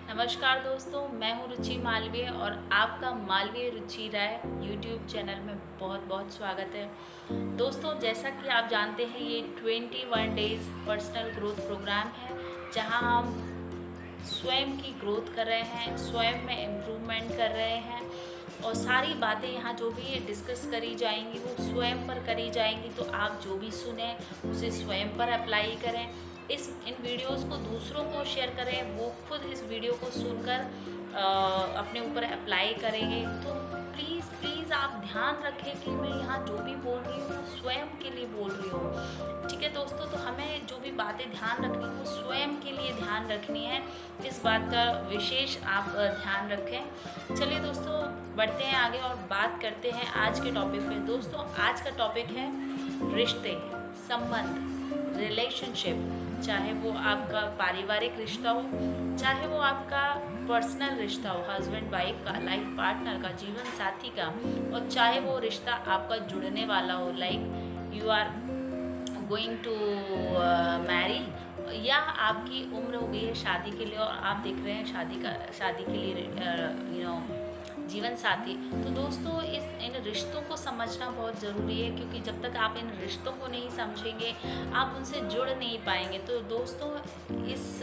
नमस्कार दोस्तों, मैं हूँ रुचि मालवीय और आपका मालवीय रुचि राय यूट्यूब चैनल में बहुत बहुत स्वागत है। दोस्तों, जैसा कि आप जानते हैं ये 21 डेज़ पर्सनल ग्रोथ प्रोग्राम है, जहां हम स्वयं की ग्रोथ कर रहे हैं, स्वयं में इम्प्रूवमेंट कर रहे हैं और सारी बातें यहाँ जो भी डिस्कस करी जाएंगी वो स्वयं पर करी जाएंगी। तो आप जो भी सुने उसे स्वयं पर अप्लाई करें। इन वीडियोस को दूसरों को शेयर करें, वो खुद इस वीडियो को सुनकर अपने ऊपर अप्लाई करेंगे। तो प्लीज़ प्लीज़ आप ध्यान रखें कि मैं यहाँ जो भी बोल रही हूँ स्वयं के लिए बोल रही हूँ। ठीक है दोस्तों, तो हमें जो भी बातें ध्यान रखनी वो स्वयं के लिए ध्यान रखनी है। इस बात का विशेष आप ध्यान रखें। चलिए दोस्तों, बढ़ते हैं आगे और बात करते हैं आज के टॉपिक पे। दोस्तों, आज का टॉपिक है रिश्ते, संबंध, रिलेशनशिप। चाहे वो आपका पारिवारिक रिश्ता हो, चाहे वो आपका पर्सनल रिश्ता हो, हस्बैंड वाइफ का, लाइफ पार्टनर का, जीवन साथी का, और चाहे वो रिश्ता आपका जुड़ने वाला हो, like you are going to marry, या आपकी उम्र हो गई है शादी के लिए और आप देख रहे हैं शादी के लिए जीवन साथी। तो दोस्तों, इन रिश्तों को समझना बहुत ज़रूरी है, क्योंकि जब तक आप इन रिश्तों को नहीं समझेंगे आप उनसे जुड़ नहीं पाएंगे। तो दोस्तों, इस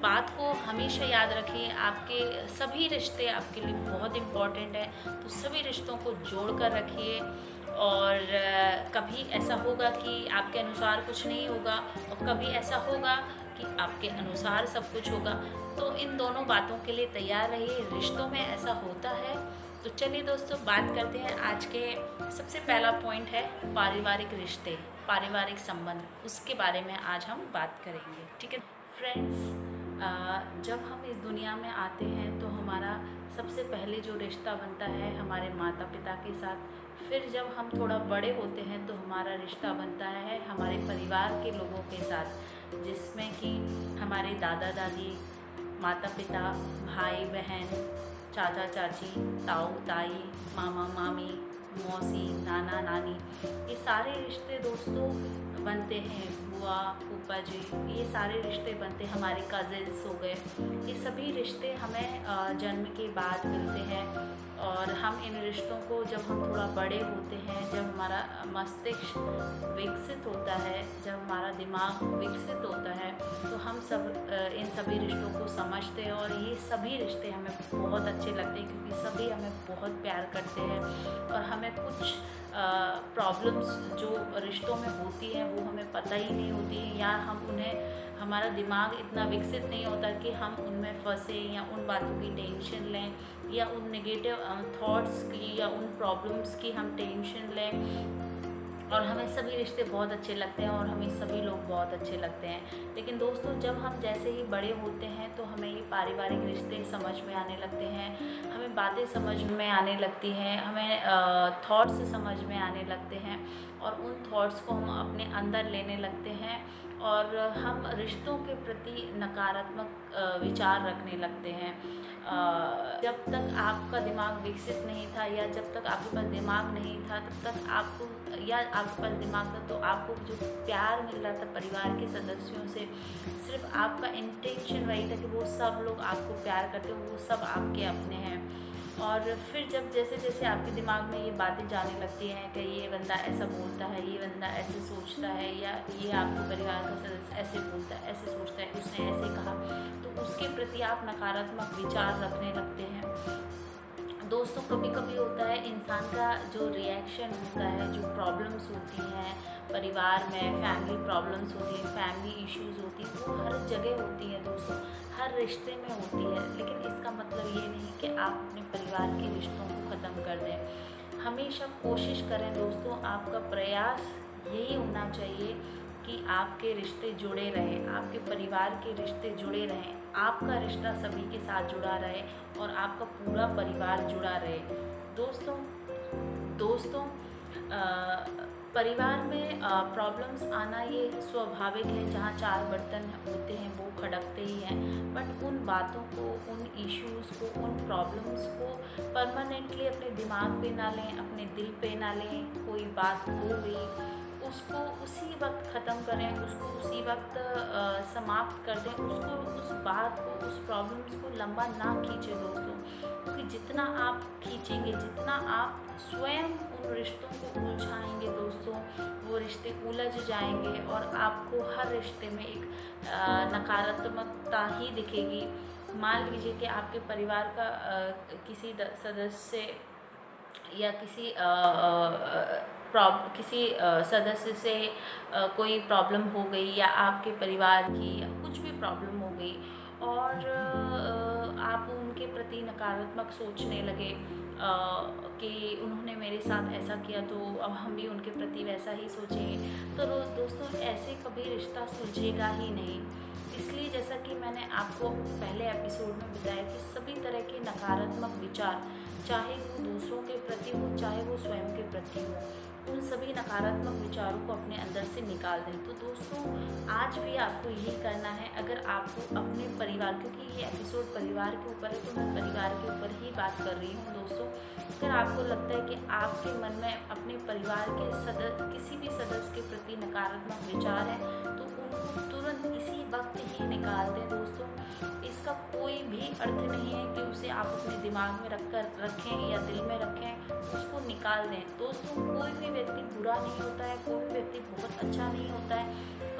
बात को हमेशा याद रखें, आपके सभी रिश्ते आपके लिए बहुत इम्पॉर्टेंट है। तो सभी रिश्तों को जोड़ कर रखिए। और कभी ऐसा होगा कि आपके अनुसार कुछ नहीं होगा और कभी ऐसा होगा कि आपके अनुसार सब कुछ होगा। तो इन दोनों बातों के लिए तैयार रहिए, रिश्तों में ऐसा होता है। तो चलिए दोस्तों, बात करते हैं आज के सबसे पहला पॉइंट है पारिवारिक रिश्ते, पारिवारिक संबंध। उसके बारे में आज हम बात करेंगे। ठीक है फ्रेंड्स, जब हम इस दुनिया में आते हैं तो हमारा सबसे पहले जो रिश्ता बनता है हमारे माता पिता के साथ। फिर जब हम थोड़ा बड़े होते हैं तो हमारा रिश्ता बनता है हमारे परिवार के लोगों के साथ, जिसमें कि हमारे दादा दादी, माता पिता, भाई बहन, चाचा चाची, ताऊ ताई, मामा मामी, मौसी, नाना नानी, ये सारे रिश्ते दोस्तों बनते हैं। बुआ फूफा जी, ये सारे रिश्ते बनते हैं। हमारे कज़िन्स हो गए, ये सभी रिश्ते हमें जन्म के बाद मिलते हैं। और हम इन रिश्तों को जब हम थोड़ा बड़े होते हैं, जब हमारा मस्तिष्क विकसित होता है, जब हमारा दिमाग विकसित होता है, तो हम सब इन सभी रिश्तों को समझते हैं। और ये सभी रिश्ते हमें बहुत अच्छे लगते हैं, क्योंकि सभी हमें बहुत प्यार करते हैं और हमें कुछ प्रॉब्लम्स जो रिश्तों में होती हैं वो हमें पता ही नहीं होती, या हम उन्हें, हमारा दिमाग इतना विकसित नहीं होता कि हम उनमें फंसे या उन बातों की टेंशन लें, या उन नेगेटिव थॉट्स की या उन प्रॉब्लम्स की हम टेंशन लें। और हमें सभी रिश्ते बहुत अच्छे लगते हैं और हमें सभी लोग बहुत अच्छे लगते हैं। लेकिन दोस्तों, जब हम जैसे ही बड़े होते हैं तो हमें ये पारिवारिक रिश्ते समझ में आने लगते हैं, हमें बातें समझ में आने लगती हैं, हमें थॉट्स समझ में आने लगते हैं और उन थॉट्स को हम अपने अंदर लेने लगते हैं और हम रिश्तों के प्रति नकारात्मक विचार रखने लगते हैं। जब तक आपका दिमाग विकसित नहीं था, या जब तक आपके पास दिमाग नहीं था, तब तक आपको, या आपके पास दिमाग था तो आपको जो प्यार मिल रहा था परिवार के सदस्यों से, सिर्फ आपका इंटेंशन वही था कि वो सब लोग आपको प्यार करते हैं, वो सब आपके अपने हैं। और फिर जब जैसे जैसे आपके दिमाग में ये बातें जाने लगती हैं कि ये बंदा ऐसा बोलता है, ये बंदा ऐसे सोचता है, या ये आपके परिवार का सदस्य ऐसे बोलता है, ऐसे सोचता है, उसने ऐसे कहा, तो उसके प्रति आप नकारात्मक विचार रखने लगते हैं। दोस्तों, कभी कभी होता है इंसान का जो रिएक्शन होता है, जो प्रॉब्लम्स होती हैं परिवार में, फैमिली प्रॉब्लम्स होती हैं, फैमिली इश्यूज़ होती हैं, वो हर जगह होती हैं दोस्तों, हर रिश्ते में होती है। लेकिन इसका मतलब ये नहीं कि आप अपने परिवार के रिश्तों को ख़त्म कर दें। हमेशा कोशिश करें दोस्तों, आपका प्रयास यही होना चाहिए कि आपके रिश्ते जुड़े रहें, आपके परिवार के रिश्ते जुड़े रहें, आपका रिश्ता सभी के साथ जुड़ा रहे और आपका पूरा परिवार जुड़ा रहे। दोस्तों दोस्तों परिवार में प्रॉब्लम्स आना ये स्वाभाविक है। जहाँ चार बर्तन होते हैं वो खड़कते ही हैं, बट उन बातों को, उन इश्यूज़ को, उन प्रॉब्लम्स को परमानेंटली अपने दिमाग पे ना लें, अपने दिल पे ना लें। कोई बात हो गई, उसको उसी वक्त ख़त्म करें, उसको उसी वक्त समाप्त कर दें, उसको उस बात को, उस प्रॉब्लम्स को लंबा ना खींचें दोस्तों, क्योंकि जितना आप खींचेंगे, जितना आप स्वयं उन रिश्तों को उलझाएंगे दोस्तों, वो रिश्ते उलझ जाएंगे और आपको हर रिश्ते में एक नकारात्मकता ही दिखेगी। मान लीजिए कि आपके परिवार का किसी सदस्य या किसी सदस्य से कोई प्रॉब्लम हो गई, या आपके परिवार की या कुछ भी प्रॉब्लम हो गई, और आप उनके प्रति नकारात्मक सोचने लगे कि उन्होंने मेरे साथ ऐसा किया तो अब हम भी उनके प्रति वैसा ही सोचेंगे, तो दोस्तों ऐसे कभी रिश्ता सुलझेगा ही नहीं। इसलिए जैसा कि मैंने आपको पहले एपिसोड में बताया कि सभी तरह के नकारात्मक विचार, चाहे वो दूसरों के प्रति हो, चाहे वो स्वयं के प्रति हो, उन सभी नकारात्मक विचारों को अपने अंदर से निकाल दें। तो दोस्तों आज भी आपको यही करना है। अगर आपको अपने परिवार, क्योंकि ये एपिसोड परिवार के ऊपर है, तो मैं परिवार के ऊपर ही बात कर रही हूँ दोस्तों। अगर आपको लगता है कि आपके मन में अपने परिवार के किसी भी सदस्य के प्रति नकारात्मक विचार है, तो उनको तुरंत इसी वक्त ही निकाल दें दोस्तों। इसका कोई भी अर्थ नहीं है कि उसे आप अपने दिमाग में रखें या दिल में रखें, उसको निकाल दें दोस्तों। कोई भी व्यक्ति बुरा नहीं होता है, कोई भी व्यक्ति बहुत अच्छा नहीं होता है।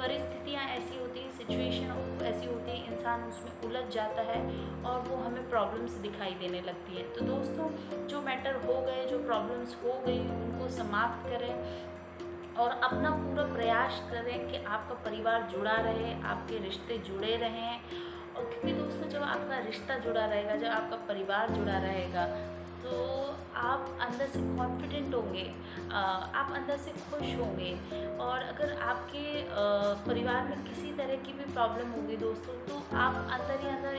परिस्थितियाँ ऐसी होती हैं, सिचुएशन ऐसी होती है, इंसान उसमें उलझ जाता है और वो हमें प्रॉब्लम्स दिखाई देने लगती है। तो दोस्तों जो मैटर हो गए, जो प्रॉब्लम्स हो गई, उनको समाप्त करें और अपना पूरा प्रयास करें कि आपका परिवार जुड़ा रहे, आपके रिश्ते जुड़े रहें। और क्योंकि दोस्तों जब आपका रिश्ता जुड़ा रहेगा, जब आपका परिवार जुड़ा रहेगा, तो आप अंदर से कॉन्फिडेंट होंगे, आप अंदर से खुश होंगे। और अगर आपके परिवार में किसी तरह की भी प्रॉब्लम होगी दोस्तों, तो आप अंदर ही अंदर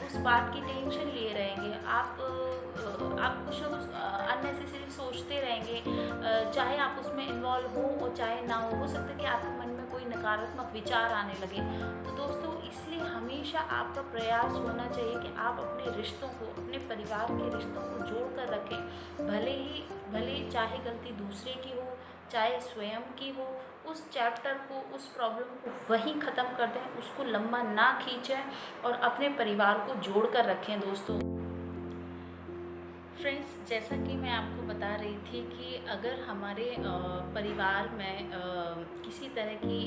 उस बात की टेंशन लिए रहेंगे। आप कुछ ना कुछ अननेसेसरी सोचते रहेंगे, चाहे आप उसमें इन्वॉल्व हो और चाहे ना हो सकता है कि आपके मन में कोई नकारात्मक विचार आने लगे। तो दोस्तों इसलिए हमेशा आपका प्रयास होना चाहिए कि आप अपने रिश्तों को, अपने परिवार के रिश्तों को जोड़ कर रखें। भले चाहे गलती दूसरे की हो, चाहे स्वयं की हो, उस चैप्टर को, उस प्रॉब्लम को वहीं ख़त्म कर दें, उसको लंबा ना खींचें और अपने परिवार को जोड़ कर रखें दोस्तों। फ्रेंड्स, जैसा कि मैं आपको बता रही थी कि अगर हमारे परिवार में किसी तरह की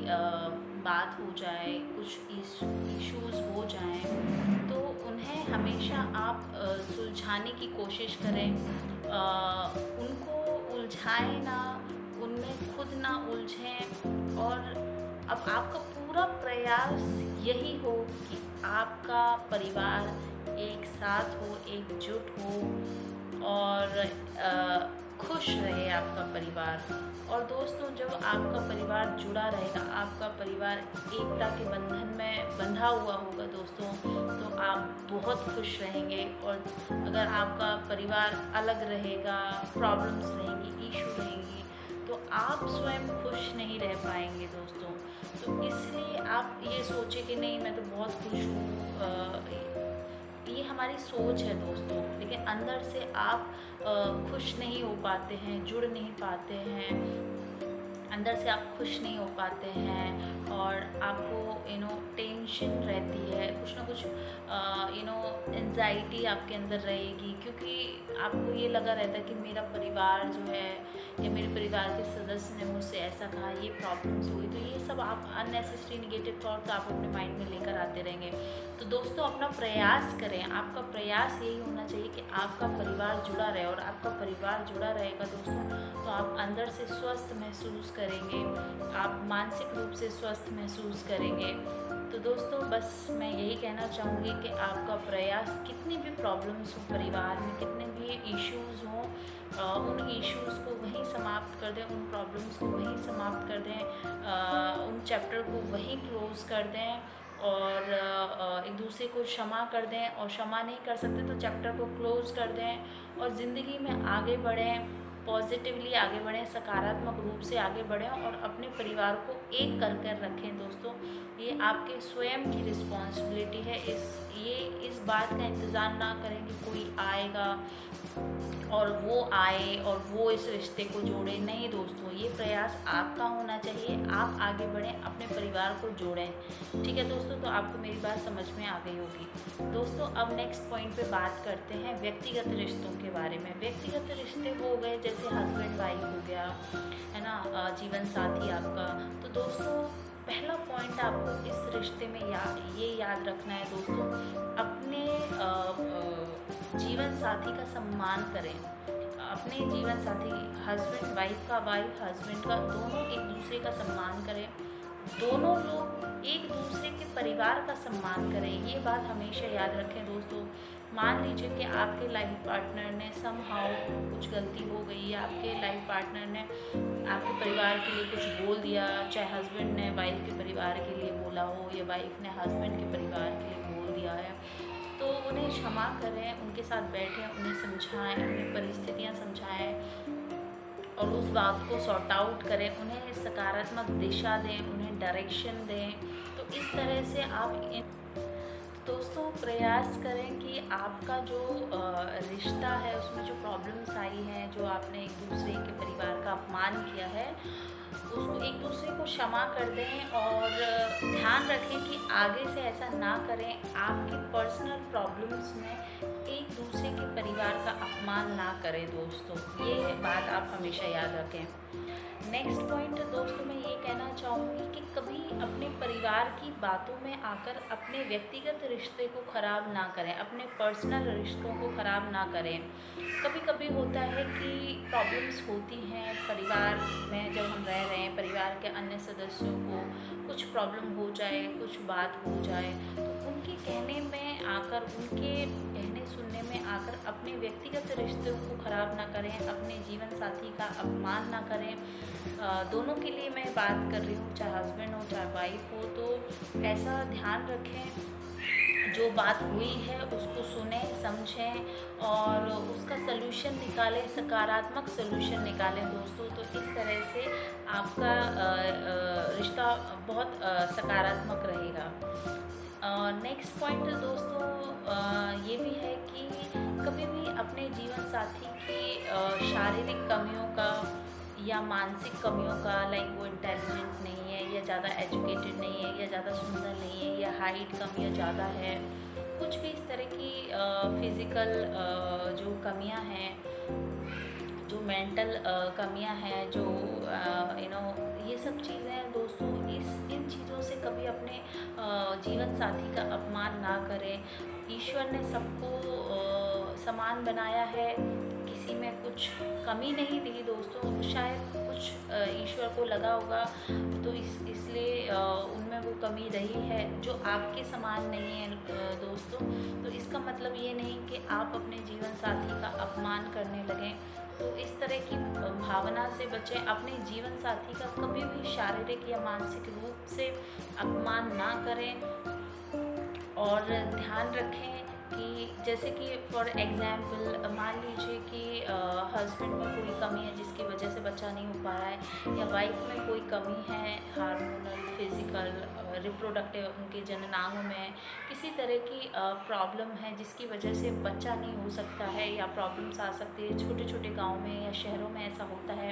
बात हो जाए, कुछ इश्यूज़ हो जाएं, तो उन्हें हमेशा आप सुलझाने की कोशिश करें। उनको उलझाएं ना, उनमें खुद ना उलझें। और अब आपका पूरा प्रयास यही हो कि आपका परिवार एक साथ हो, एकजुट हो और खुश रहे आपका परिवार। और दोस्तों जब आपका परिवार जुड़ा रहेगा, आपका परिवार एकता के बंधन में बंधा हुआ होगा दोस्तों, तो आप बहुत खुश रहेंगे। और अगर आपका परिवार अलग रहेगा, प्रॉब्लम्स रहेंगी, इशू रहेंगी, तो आप स्वयं खुश नहीं रह पाएंगे दोस्तों। तो इसलिए आप ये सोचें कि नहीं मैं तो बहुत खुश हूँ, ये हमारी सोच है दोस्तों। लेकिन अंदर से आप खुश नहीं हो पाते हैं, जुड़ नहीं पाते हैं, अंदर से आप खुश नहीं हो पाते हैं और आपको टेंशन रहती है, कुछ ना कुछ एंजाइटी आपके अंदर रहेगी, क्योंकि आपको ये लगा रहता है कि मेरा परिवार जो है या मेरे परिवार के सदस्य ने मुझसे ऐसा कहा, ये प्रॉब्लम्स हुई। तो ये सब आप अननेसेसरी नेगेटिव थॉट्स आप अपने माइंड में लेकर आते रहेंगे। तो दोस्तों अपना प्रयास करें, आपका प्रयास यही होना चाहिए कि आपका परिवार जुड़ा रहे। और आपका परिवार जुड़ा रहेगा दोस्तों, तो आप अंदर से स्वस्थ महसूस करेंगे, आप मानसिक रूप से स्वस्थ महसूस करेंगे। तो दोस्तों बस मैं यही कहना चाहूँगी कि आपका प्रयास, कितनी भी प्रॉब्लम्स हो परिवार में, कितने भी इश्यूज़ हों, उन इश्यूज़ को वहीं समाप्त कर दें, उन प्रॉब्लम्स को वहीं समाप्त कर दें, उन चैप्टर को वहीं क्लोज़ कर दें और एक दूसरे को क्षमा कर दें। और क्षमा नहीं कर सकते तो चैप्टर को क्लोज़ कर दें और ज़िंदगी में आगे बढ़ें, पॉजिटिवली आगे बढ़ें, सकारात्मक रूप से आगे बढ़ें और अपने परिवार को एक कर कर रखें दोस्तों। ये आपके स्वयं की रिस्पॉन्सिबिलिटी है। इस बात का इंतज़ार ना करें कि कोई आएगा और वो आए और वो इस रिश्ते को जोड़े। नहीं दोस्तों, ये प्रयास आपका होना चाहिए। आप आगे बढ़ें, अपने परिवार को जोड़ें। ठीक है दोस्तों, तो आपको मेरी बात समझ में आ गई होगी। दोस्तों, अब नेक्स्ट पॉइंट पे बात करते हैं व्यक्तिगत रिश्तों के बारे में। व्यक्तिगत रिश्ते हो गए जैसे हस्बैंड वाइफ हो गया, है ना, जीवन साथी आपका। तो दोस्तों, पहला पॉइंट आपको इस रिश्ते में ये याद रखना है दोस्तों, अपने जीवन साथी का सम्मान करें। अपने जीवन साथी, हस्बैंड वाइफ का, वाइफ हस्बैंड का, दोनों एक दूसरे का सम्मान करें। दोनों लोग एक दूसरे के परिवार का सम्मान करें। ये बात हमेशा याद रखें दोस्तों। मान लीजिए कि आपके लाइफ पार्टनर ने समहाउ कुछ गलती हो गई, या आपके लाइफ पार्टनर ने आपके परिवार के लिए कुछ बोल दिया, चाहे हस्बैंड ने वाइफ के परिवार के लिए बोला हो या वाइफ ने हस्बैंड के परिवार के लिए बोल दिया है, तो उन्हें क्षमा करें, उनके साथ बैठें, उन्हें समझाएं, उन्हें परिस्थितियाँ समझाएं और उस बात को सॉर्ट आउट करें। उन्हें सकारात्मक दिशा दें, उन्हें डायरेक्शन दें। तो इस तरह से आप दोस्तों प्रयास करें कि आपका जो रिश्ता है उसमें जो प्रॉब्लम्स आई हैं, जो आपने एक दूसरे के परिवार का अपमान किया है, उसको एक दूसरे को क्षमा कर दें और ध्यान रखें कि आगे से ऐसा ना करें। आपकी पर्सनल प्रॉब्लम्स में एक दूसरे के परिवार का अपमान ना करें दोस्तों। ये बात आप हमेशा याद रखें। नेक्स्ट पॉइंट दोस्तों, मैं ये कहना चाहूँगी कि कभी अपने परिवार की बातों में आकर अपने व्यक्तिगत रिश्ते को ख़राब ना करें, अपने पर्सनल रिश्तों को ख़राब ना करें। कभी कभी होता है कि प्रॉब्लम्स होती हैं परिवार में, जब हम रह रहे हैं, परिवार के अन्य सदस्यों को कुछ प्रॉब्लम हो जाए, कुछ बात हो जाए, तो उनके कहने में आकर, उनके कहने सुनने में आकर अपने व्यक्तिगत रिश्तों को ख़राब ना करें, अपने जीवन साथी का अपमान ना करें। दोनों के लिए मैं बात कर रही हूँ, चाहे हस्बैंड हो चाहे वाइफ हो। तो ऐसा ध्यान रखें, जो बात हुई है उसको सुने, समझें और उसका सलूशन निकालें, सकारात्मक सलूशन निकालें दोस्तों। तो इस तरह से आपका रिश्ता बहुत सकारात्मक रहेगा। नेक्स्ट पॉइंट दोस्तों, ये भी है कि कभी भी अपने जीवन साथी की शारीरिक कमियों का या मानसिक कमियों का, लाइक वो इंटेलिजेंट नहीं है या ज़्यादा एजुकेटेड नहीं है या ज़्यादा सुंदर नहीं है या हाइट कम या ज़्यादा है, कुछ भी इस तरह की फिज़िकल जो कमियां हैं, जो मेंटल कमियां हैं, जो ये सब चीज़ें दोस्तों, इन चीज़ों से कभी अपने जीवन साथी का अपमान ना करें। ईश्वर ने सबको समान बनाया है, किसी में कुछ कमी नहीं दी दोस्तों। शायद कुछ ईश्वर को लगा होगा, तो इसलिए उनमें वो कमी रही है जो आपके समान नहीं है दोस्तों। तो इसका मतलब ये नहीं कि आप अपने जीवन साथी का अपमान करने लगें। तो इस तरह की भावना से बचें। अपने जीवन साथी का कभी भी शारीरिक या मानसिक रूप से अपमान ना करें और ध्यान रखें कि जैसे कि फॉर एग्ज़ाम्पल मान लीजिए कि हस्बैंड में कोई कमी है जिसकी वजह से बच्चा नहीं हो पा रहा है, या वाइफ में कोई कमी है हार्मोनल, फिज़िकल, रिप्रोडक्टिव, उनके जननांगों में किसी तरह की प्रॉब्लम है जिसकी वजह से बच्चा नहीं हो सकता है, या प्रॉब्लम्स आ सकती है। छोटे छोटे गाँव में या शहरों में ऐसा होता है,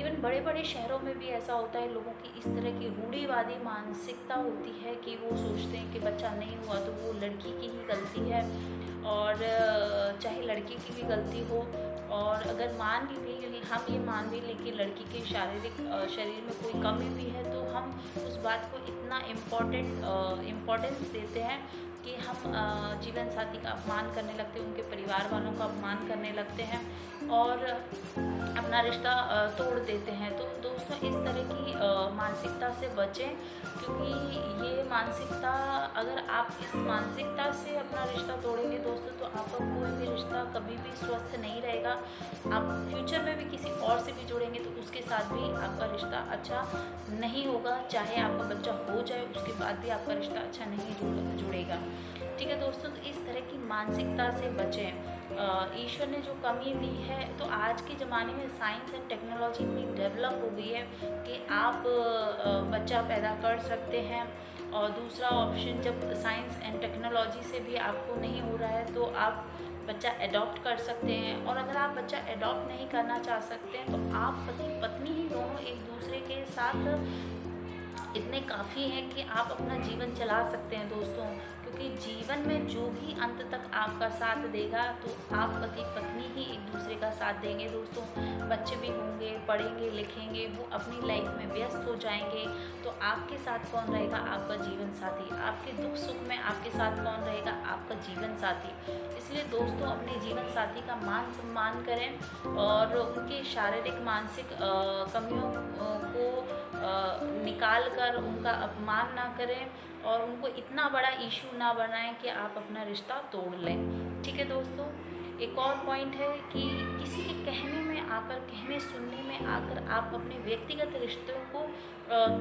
इवन बड़े बड़े शहरों में भी ऐसा होता है। लोगों की इस तरह की रूढ़िवादी मानसिकता होती है कि वो सोचते हैं कि बच्चा नहीं हुआ तो वो लड़की की ही गलती है, और चाहे लड़की की भी गलती हो। और अगर हम ये मान भी लें कि लड़की के शारीरिक शरीर में कोई कमी भी है, तो हम उस बात को इतना इम्पोर्टेंस देते हैं कि हम जीवन साथी का अपमान करने लगते हैं, उनके परिवार वालों का अपमान करने लगते हैं और अपना रिश्ता तोड़ देते हैं। तो दोस्तों इस तरह की मानसिकता से बचें, क्योंकि ये मानसिकता, अगर आप इस मानसिकता से अपना रिश्ता तोड़ेंगे दोस्तों, तो आपका कोई भी रिश्ता कभी भी स्वस्थ नहीं रहेगा। आप फ्यूचर में भी किसी और से भी जुड़ेंगे तो उसके साथ भी आपका रिश्ता अच्छा नहीं होगा। चाहे आपका बच्चा हो जाए उसके बाद भी आपका रिश्ता अच्छा नहीं जुड़ेगा। ठीक है दोस्तों, तो इस तरह की मानसिकता से बचें। ईश्वर ने जो कमी दी है, तो आज के ज़माने में साइंस एंड टेक्नोलॉजी इतनी डेवलप हो गई है कि आप बच्चा पैदा कर सकते हैं और दूसरा ऑप्शन, जब साइंस एंड टेक्नोलॉजी से भी आपको नहीं हो रहा है तो आप बच्चा एडॉप्ट कर सकते हैं। और अगर आप बच्चा एडॉप्ट नहीं करना चाह सकते हैं तो आप पति पत्नी ही दोनों एक दूसरे के साथ इतने काफ़ी हैं कि आप अपना जीवन चला सकते हैं दोस्तों। क्योंकि जीवन में जो भी अंत तक आपका साथ देगा तो आप पति पत्नी ही एक दूसरे का साथ देंगे दोस्तों। बच्चे भी होंगे, पढ़ेंगे लिखेंगे, वो अपनी लाइफ में व्यस्त हो जाएंगे, तो आपके साथ कौन रहेगा? आपका जीवन साथी। आपके दुख सुख में आपके साथ कौन रहेगा? आपका जीवन साथी। इसलिए दोस्तों अपने जीवन साथी का मान सम्मान करें और उनके शारीरिक मानसिक कमियों को निकाल कर उनका अपमान ना करें और उनको इतना बड़ा इशू ना बनाएं कि आप अपना रिश्ता तोड़ लें। ठीक है दोस्तों। एक और पॉइंट है कि किसी के कहने में आकर, कहने सुनने में आकर आप अपने व्यक्तिगत रिश्तों को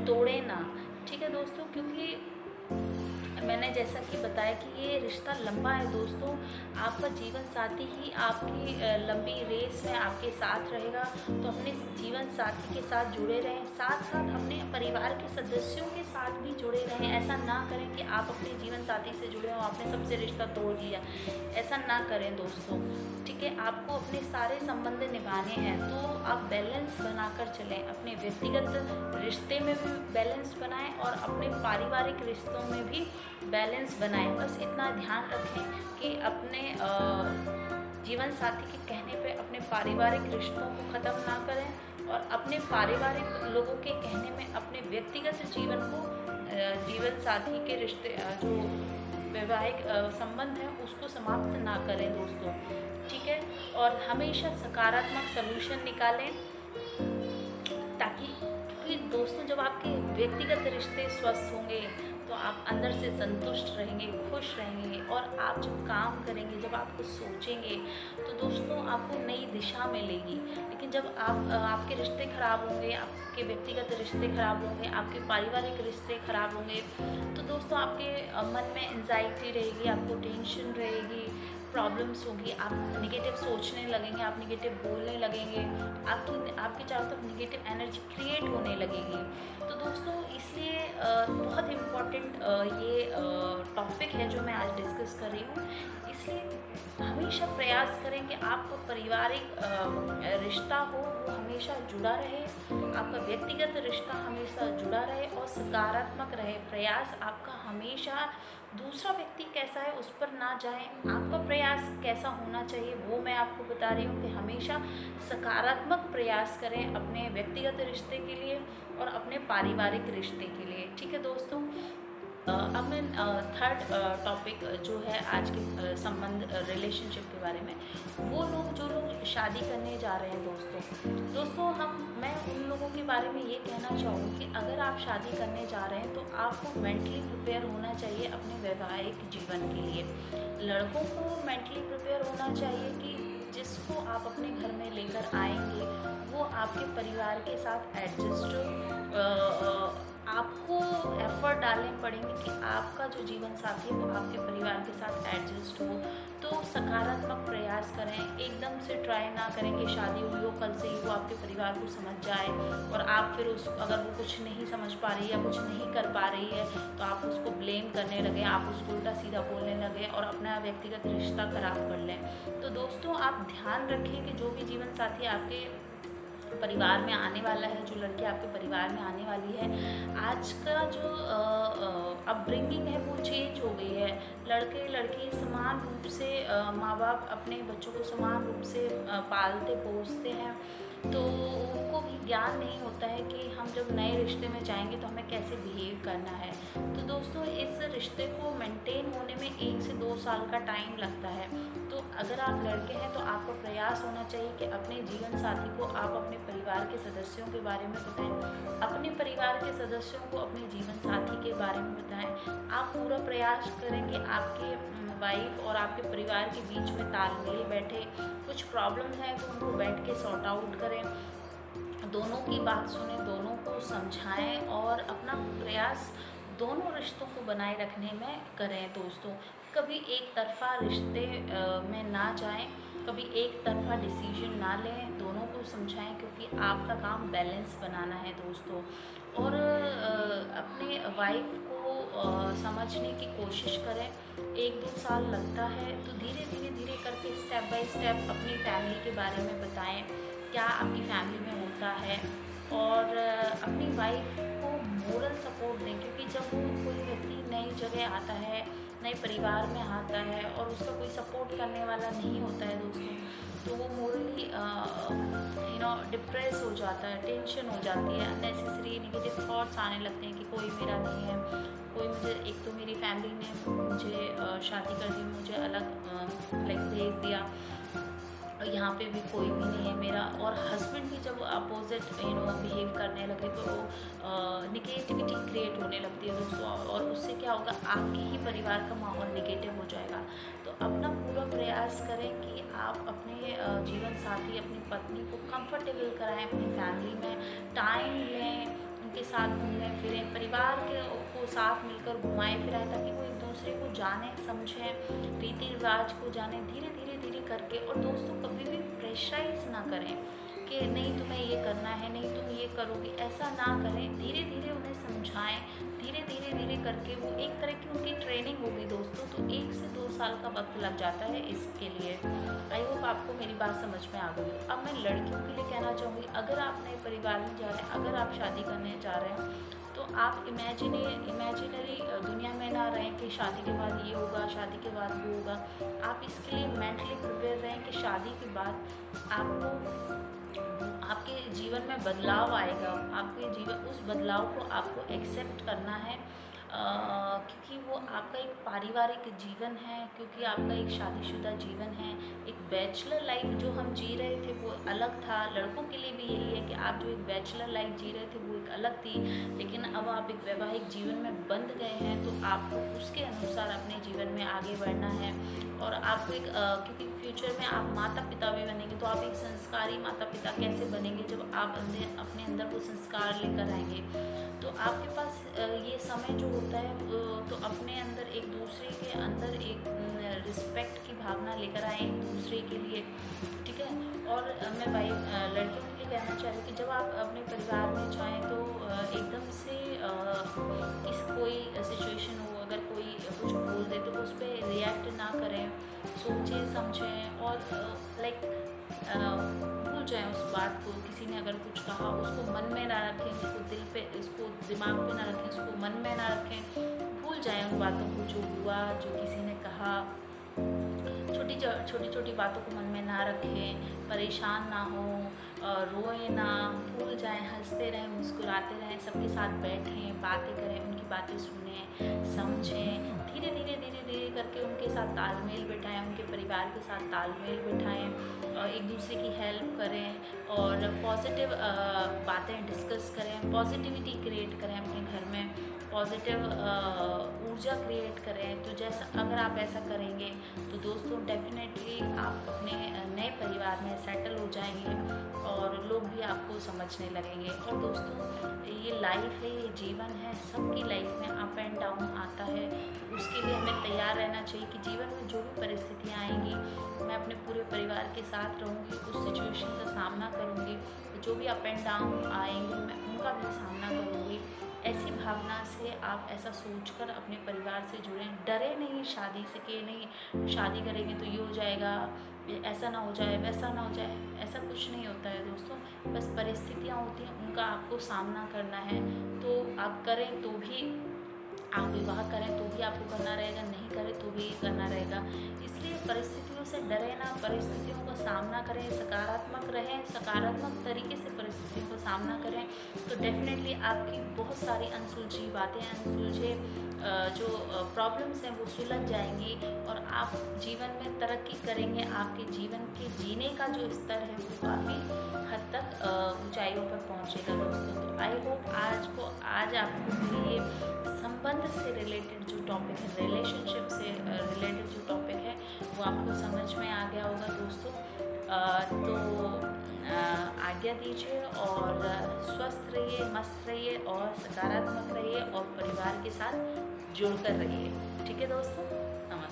तोड़ें ना। ठीक है दोस्तों। क्योंकि मैंने जैसा कि बताया कि ये रिश्ता लंबा है दोस्तों। आपका जीवन साथी ही आपकी लंबी रेस में आपके साथ रहेगा। तो अपने जीवन साथी के साथ जुड़े रहें, साथ साथ अपने परिवार के सदस्यों के साथ भी जुड़े रहें। ऐसा ना करें कि आप अपने जीवन साथी से जुड़े हो, आपने सबसे रिश्ता तोड़ दिया। ऐसा ना करें दोस्तों। ठीक है। आपको अपने सारे संबंध निभाने हैं तो आप बैलेंस बनाकर चलें। अपने व्यक्तिगत रिश्ते में भी बैलेंस बनाएं और अपने पारिवारिक रिश्तों में भी बैलेंस बनाएं। बस इतना ध्यान रखें कि अपने जीवन साथी के कहने पे अपने पारिवारिक रिश्तों को ख़त्म ना करें और अपने पारिवारिक लोगों के कहने में अपने व्यक्तिगत जीवन को, जीवन साथी के रिश्ते जो वैवाहिक संबंध है उसको समाप्त ना करें दोस्तों। ठीक है। और हमेशा सकारात्मक सलूशन निकालें ताकि, क्योंकि दोस्तों जब आपके व्यक्तिगत रिश्ते स्वस्थ होंगे तो आप अंदर से संतुष्ट रहेंगे, खुश रहेंगे और आप जब काम करेंगे, जब आप कुछ सोचेंगे तो दोस्तों आपको नई दिशा मिलेगी। लेकिन जब आपके रिश्ते खराब होंगे, आपके व्यक्तिगत रिश्ते खराब होंगे, आपके पारिवारिक रिश्ते खराब होंगे तो दोस्तों आपके मन में एंजाइटी रहेगी, आपको टेंशन रहेगी, प्रॉब्लम्स होगी, आप निगेटिव सोचने लगेंगे, आप निगेटिव बोलने लगेंगे, आपके चारों तरफ निगेटिव एनर्जी क्रिएट होने लगेगी। तो दोस्तों इसलिए बहुत इम्पॉर्टेंट ये टॉपिक है जो मैं आज डिस्कस कर रही हूँ। इसलिए हमेशा प्रयास करें कि आपका पारिवारिक रिश्ता हो वो हमेशा जुड़ा रहे, आपका व्यक्तिगत रिश्ता हमेशा जुड़ा रहे और सकारात्मक रहे। प्रयास आपका हमेशा दूसरा व्यक्ति कैसा है उस पर ना जाए, आपका प्रयास कैसा होना चाहिए वो मैं आपको बता रही हूँ कि हमेशा सकारात्मक प्रयास करें अपने व्यक्तिगत रिश्ते के लिए और अपने पारिवारिक रिश्ते के लिए। ठीक है दोस्तों। अब मैं थर्ड टॉपिक जो है आज के संबंध, रिलेशनशिप के बारे में, वो लोग जो लोग शादी करने जा रहे हैं दोस्तों मैं उन लोगों के बारे में ये कहना चाहूँगी कि अगर आप शादी करने जा रहे हैं तो आपको मेंटली प्रिपेयर होना चाहिए अपने वैवाहिक जीवन के लिए। लड़कों को मेंटली प्रिपेयर होना चाहिए कि जिसको आप अपने घर में लेकर आएंगे वो आपके परिवार के साथ एडजस्ट आपको एफर्ट डालने पड़ेंगे कि आपका जो जीवन साथी है वो आपके परिवार के साथ एडजस्ट हो। तो सकारात्मक प्रयास करें, एकदम से ट्राई ना करें कि शादी हुई हो कल से ही वो आपके परिवार को समझ जाए और आप फिर अगर वो कुछ नहीं समझ पा रही है या कुछ नहीं कर पा रही है तो आप उसको ब्लेम करने लगे, आप उसको उल्टा सीधा बोलने लगे और अपना व्यक्तिगत रिश्ता खराब कर लें। तो दोस्तों आप ध्यान रखें कि जो भी जीवन साथी आपके परिवार में आने वाला है, जो लड़की आपके परिवार में आने वाली है, आज का जो अपब्रिंगिंग है वो चेंज हो गई है। लड़के लड़की समान रूप से माँ बाप अपने बच्चों को समान रूप से पालते पोसते हैं, तो उनको भी ज्ञान नहीं होता है कि हम जब नए रिश्ते में जाएंगे तो हमें कैसे बिहेव करना है। तो दोस्तों इस रिश्ते को मेंटेन होने में 1 से 2 साल का टाइम लगता है। तो अगर आप लड़के हैं तो आपका प्रयास होना चाहिए कि अपने जीवन साथी को आप अपने परिवार के सदस्यों के बारे में बताएं, अपने परिवार के सदस्यों को अपने जीवन साथी के बारे में बताएं। आप पूरा प्रयास करें कि आपके वाइफ और आपके परिवार के बीच में तालमेल बैठे, कुछ प्रॉब्लम है तो उनको बैठ के सॉर्ट आउट करें, दोनों की बात सुने, दोनों को समझाएं और अपना प्रयास दोनों रिश्तों को बनाए रखने में करें दोस्तों। कभी एक तरफा रिश्ते में ना जाएं, कभी एक तरफा डिसीजन ना लें, दोनों को समझाएं क्योंकि आपका काम बैलेंस बनाना है दोस्तों। और अपने वाइफ को समझने की कोशिश करें। 1-2 साल लगता है तो धीरे करके स्टेप बाय स्टेप अपनी फैमिली के बारे में बताएं, क्या आपकी फैमिली में होता है, और अपनी वाइफ को मोरल सपोर्ट दें, क्योंकि जब वो कोई व्यक्ति नई जगह आता है, नए परिवार में आता है और उसका कोई सपोर्ट करने वाला नहीं होता है दोस्तों, तो वो मोरली डिप्रेस हो जाता है, टेंशन हो जाती है, अननेसेसरी नेगेटिव थॉट्स आने लगते हैं कि कोई मेरा नहीं है, कोई मुझे, एक तो मेरी फैमिली ने मुझे शादी कर दी, मुझे अलग लाइक भेज दिया, और यहाँ पे भी कोई भी नहीं है मेरा, और हस्बैंड भी जब अपोजिट बिहेव करने लगे तो निगेटिविटी क्रिएट होने लगती है दोस्तों, और उससे क्या होगा, आपके ही परिवार का माहौल निगेटिव हो जाएगा। तो अपना पूरा प्रयास करें कि आप अपने जीवन साथी, अपनी पत्नी को कंफर्टेबल कराएं, अपनी फैमिली में टाइम लें, उनके साथ घूमें फिरें, परिवार के को साथ मिलकर घुमाएं फिराएं, ताकि वो एक दूसरे को जाने समझें, रीति रिवाज को जाने, धीरे करके। और दोस्तों कभी भी प्रेशराइज ना करें कि नहीं तुम्हें ये करना है, नहीं तुम ये करोगे, ऐसा ना करें। धीरे उन्हें समझाएं, धीरे करके वो एक तरह की उनकी ट्रेनिंग होगी दोस्तों, तो 1 से 2 साल का वक्त लग जाता है इसके लिए। आई होप आपको मेरी बात समझ में आ गई। अब मैं लड़कियों के लिए कहना चाहूँगी, अगर आप नए परिवार में जा रहे हैं, अगर आप शादी करने जा रहे हैं, तो आप इमेजिनरी दुनिया में ना रहें कि शादी के बाद ये होगा, शादी के बाद वो होगा। आप इसके लिए मेंटली प्रिपेयर रहें कि शादी के बाद आपके जीवन में बदलाव आएगा, आपके जीवन, उस बदलाव को आपको एक्सेप्ट करना है, क्योंकि वो आपका एक पारिवारिक जीवन है, क्योंकि आपका एक शादीशुदा जीवन है। एक बैचलर लाइफ जो हम जी रहे थे वो अलग था, लड़कों के लिए भी यही है कि आप जो एक बैचलर लाइफ जी रहे थे वो एक अलग थी, लेकिन अब आप एक वैवाहिक जीवन में बंध गए हैं, तो आपको उसके अनुसार अपने जीवन में आगे बढ़ना है। और आपको एक क्योंकि फ्यूचर में आप माता पिता भी बनेंगे, तो आप एक संस्कारी माता पिता कैसे बनेंगे, जब आप अपने अंदर वो संस्कार लेकर आएंगे। तो आपके पास ये समय जो होता है, तो अपने अंदर एक दूसरे के अंदर एक रिस्पेक्ट की भावना लेकर आए एक दूसरे के लिए, ठीक है। और मैं लड़कियों के लिए कहना चाह रही हूँ कि जब आप अपने परिवार में जाएँ तो एकदम से कोई सिचुएशन हो, अगर कोई कुछ बोल दे तो उस पर रिएक्ट ना करें, सोचें समझें और भूल जाएं उस बात को। किसी ने अगर कुछ कहा उसको मन में ना रखें, उसको दिमाग पे ना रखें, उसको मन में ना रखें, भूल जाएं उन बातों को, जो हुआ, जो किसी ने कहा। छोटी बातों को मन में ना रखें, परेशान ना हो, रोएं ना, भूल जाएं, हंसते रहें, मुस्कुराते रहें, सबके साथ बैठें, बातें करें, उनकी बातें सुनें, समझें। धीरे करके उनके साथ तालमेल बिठाएं, उनके परिवार के साथ तालमेल बिठाएं, और एक दूसरे की हेल्प करें और पॉजिटिव बातें डिस्कस करें, पॉजिटिविटी क्रिएट करें अपने घर में, पॉजिटिव ऊर्जा क्रिएट करें। तो जैसा अगर आप ऐसा करेंगे तो दोस्तों डेफिनेटली आप अपने नए परिवार में सेटल हो जाएंगे और लोग भी आपको समझने लगेंगे। और दोस्तों ये लाइफ है, ये जीवन है, सबकी लाइफ में अप एंड डाउन आता है, उसके लिए हमें तैयार रहना चाहिए कि जीवन में जो भी परिस्थितियाँ आएंगी, मैं अपने पूरे परिवार के साथ रहूँगी, उस सिचुएशन का सामना करूँगी, जो भी अप एंड डाउन आएंगे मैं उनका भी सामना करूँगी। ऐसी भावना से आप ऐसा सोचकर अपने परिवार से जुड़ें, डरे नहीं शादी से कि नहीं शादी करेंगे तो ये हो जाएगा, ऐसा ना हो जाए, वैसा ना हो जाए। ऐसा कुछ नहीं होता है दोस्तों, बस परिस्थितियाँ होती हैं, उनका आपको सामना करना है। तो आप करें तो भी, आप विवाह करें तो भी आपको करना रहेगा, नहीं करें तो भी करना रहेगा। इसलिए परिस्थितियों से डरे ना, परिस्थितियों का सामना करें, सकारात्मक रहें, सकारात्मक तरीके से परिस्थितियों का सामना करें, तो डेफिनेटली आपकी बहुत सारी अनसुलझी बातें, अनसुलझे जो प्रॉब्लम्स हैं वो सुलझ जाएंगी और आप जीवन में तरक्की करेंगे। आपके जीवन के जीने का जो स्तर है वो काफ़ी हद तक ऊंचाइयों पर पहुंचेगा दोस्तों। तो आई होप आज आपको ये संबंध से रिलेटेड जो टॉपिक है, रिलेशनशिप से रिलेटेड जो टॉपिक है वो आपको समझ में आ गया होगा दोस्तों। तो आज्ञा दीजिए और स्वस्थ रहिए, मस्त रहिए और सकारात्मक रहिए और परिवार के साथ जुड़कर रहिए। ठीक है दोस्तों, नमस्कार।